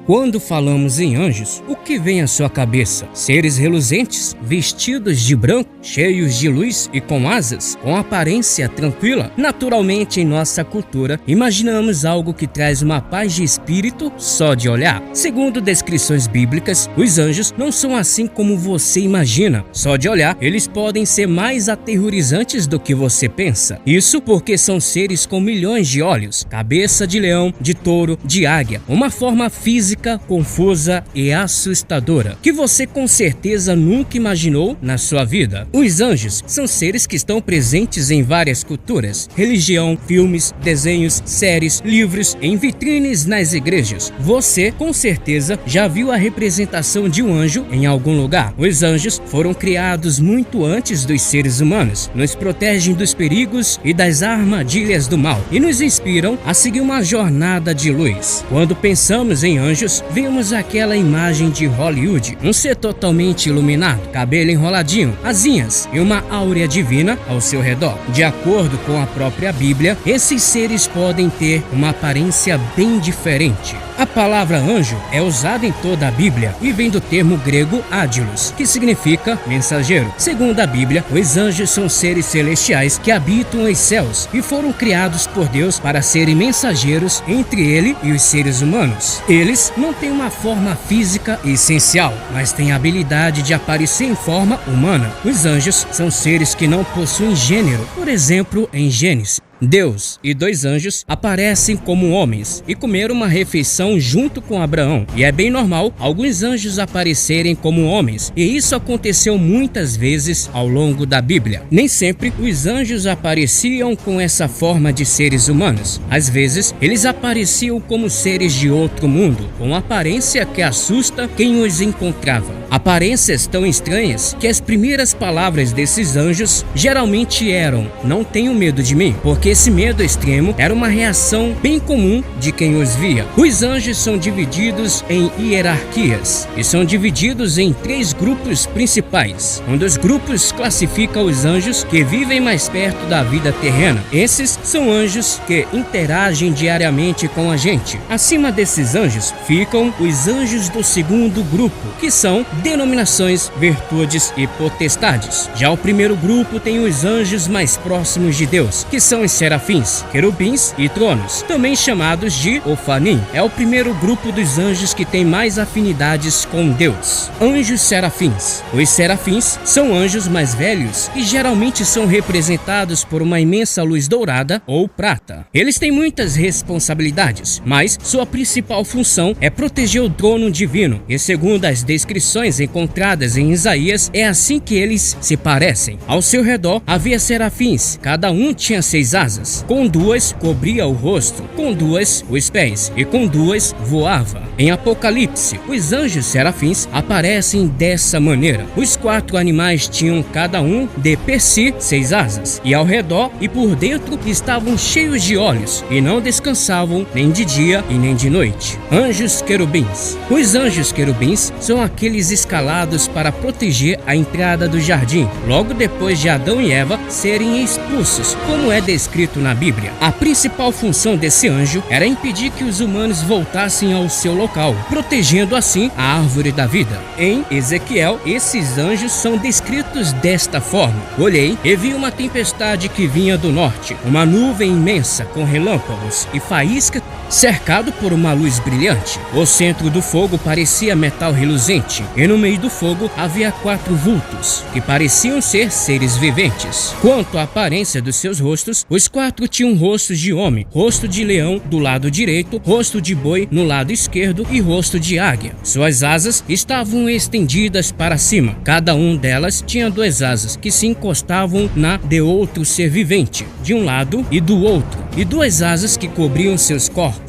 Quando falamos em anjos, o que vem à sua cabeça? Seres reluzentes, vestidos de branco, cheios de luz e com asas, com aparência tranquila? Naturalmente, em nossa cultura, imaginamos algo que traz uma paz de espírito só de olhar. Segundo descrições bíblicas, os anjos não são assim como você imagina. Só de olhar, eles podem ser mais aterrorizantes do que você pensa. Isso porque são seres com milhões de olhos, cabeça de leão, de touro, de águia, uma forma física confusa e assustadora, que você com certeza nunca imaginou na sua vida. Os anjos são seres que estão presentes em várias culturas, religião, filmes, desenhos, séries, livros, em vitrines nas igrejas. Você com certeza já viu a representação de um anjo em algum lugar. Os anjos foram criados muito antes dos seres humanos, nos protegem dos perigos e das armadilhas do mal e nos inspiram a seguir uma jornada de luz. Quando pensamos em anjos, vemos aquela imagem de Hollywood, um ser totalmente iluminado, cabelo enroladinho, asinhas e uma áurea divina ao seu redor. De acordo com a própria Bíblia, esses seres podem ter uma aparência bem diferente. A palavra anjo é usada em toda a Bíblia e vem do termo grego ángelos, que significa mensageiro. Segundo a Bíblia, os anjos são seres celestiais que habitam os céus e foram criados por Deus para serem mensageiros entre ele e os seres humanos. Eles não têm uma forma física essencial, mas têm a habilidade de aparecer em forma humana. Os anjos são seres que não possuem gênero. Por exemplo, em Gênesis, Deus e dois anjos aparecem como homens e comeram uma refeição junto com Abraão. E é bem normal alguns anjos aparecerem como homens, e isso aconteceu muitas vezes ao longo da Bíblia. Nem sempre os anjos apareciam com essa forma de seres humanos. Às vezes, eles apareciam como seres de outro mundo, com aparência que assusta quem os encontrava. Aparências tão estranhas que as primeiras palavras desses anjos geralmente eram: "Não tenham medo de mim", porque esse medo extremo era uma reação bem comum de quem os via. Os anjos são divididos em hierarquias e são divididos em 3 grupos principais. Um dos grupos classifica os anjos que vivem mais perto da vida terrena. Esses são anjos que interagem diariamente com a gente. Acima desses anjos ficam os anjos do segundo grupo, que são denominações, virtudes e potestades. Já o primeiro grupo tem os anjos mais próximos de Deus, que são os serafins, querubins e tronos, também chamados de Ofanim. É o primeiro grupo dos anjos que tem mais afinidades com Deus. Anjos serafins. Os serafins são anjos mais velhos e geralmente são representados por uma imensa luz dourada ou prata. Eles têm muitas responsabilidades, mas sua principal função é proteger o trono divino, e segundo as descrições encontradas em Isaías, é assim que eles se parecem. Ao seu redor havia serafins, cada um tinha 6 asas. Com 2 cobria o rosto, com 2 os pés e com 2 voava. Em Apocalipse, os anjos serafins aparecem dessa maneira. Os 4 animais tinham cada um de per si 6 asas, e ao redor e por dentro estavam cheios de olhos, e não descansavam nem de dia e nem de noite. Anjos querubins. Os anjos querubins são aqueles escalados para proteger a entrada do jardim, logo depois de Adão e Eva serem expulsos, como é descrito na Bíblia. A principal função desse anjo era impedir que os humanos voltassem ao seu local, protegendo assim a árvore da vida. Em Ezequiel, esses anjos são descritos desta forma: "Olhei e vi uma tempestade que vinha do norte, uma nuvem imensa com relâmpagos e faíscas, cercado por uma luz brilhante. O centro do fogo parecia metal reluzente, e no meio do fogo havia 4 vultos, que pareciam ser seres viventes. Quanto à aparência dos seus rostos, os 4 tinham rostos de homem, rosto de leão do lado direito, rosto de boi no lado esquerdo e rosto de águia. Suas asas estavam estendidas para cima. Cada um delas tinha 2 asas, que se encostavam na de outro ser vivente, de um lado e do outro, e 2 asas que cobriam seus corpos.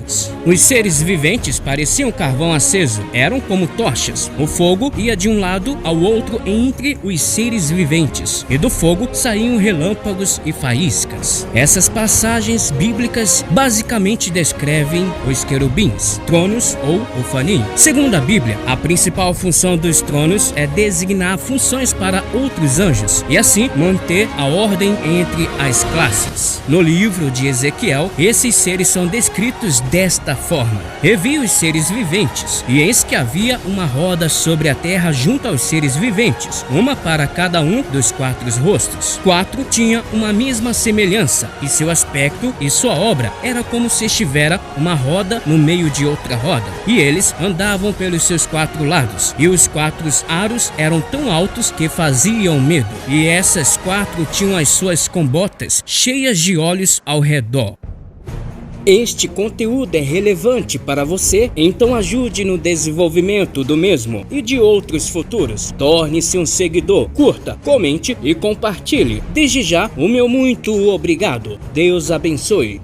Os seres viventes pareciam carvão aceso, eram como tochas. O fogo ia de um lado ao outro entre os seres viventes, e do fogo saíam relâmpagos e faíscas. Essas passagens bíblicas basicamente descrevem os querubins, tronos ou Ofanim. Segundo a Bíblia, a principal função dos tronos é designar funções para outros anjos e assim manter a ordem entre as classes. No livro de Ezequiel, Ezequiel, esses seres são descritos desta forma: revi os seres viventes, e eis que havia uma roda sobre a terra junto aos seres viventes, uma para cada um dos 4 rostos. 4 tinha uma mesma semelhança, e seu aspecto e sua obra era como se estivera uma roda no meio de outra roda, e eles andavam pelos seus 4 lados, e os 4 aros eram tão altos que faziam medo, e essas 4 tinham as suas combotas cheias de olhos ao redor. Este conteúdo é relevante para você, então ajude no desenvolvimento do mesmo e de outros futuros. Torne-se um seguidor, curta, comente e compartilhe. Desde já, o meu muito obrigado. Deus abençoe.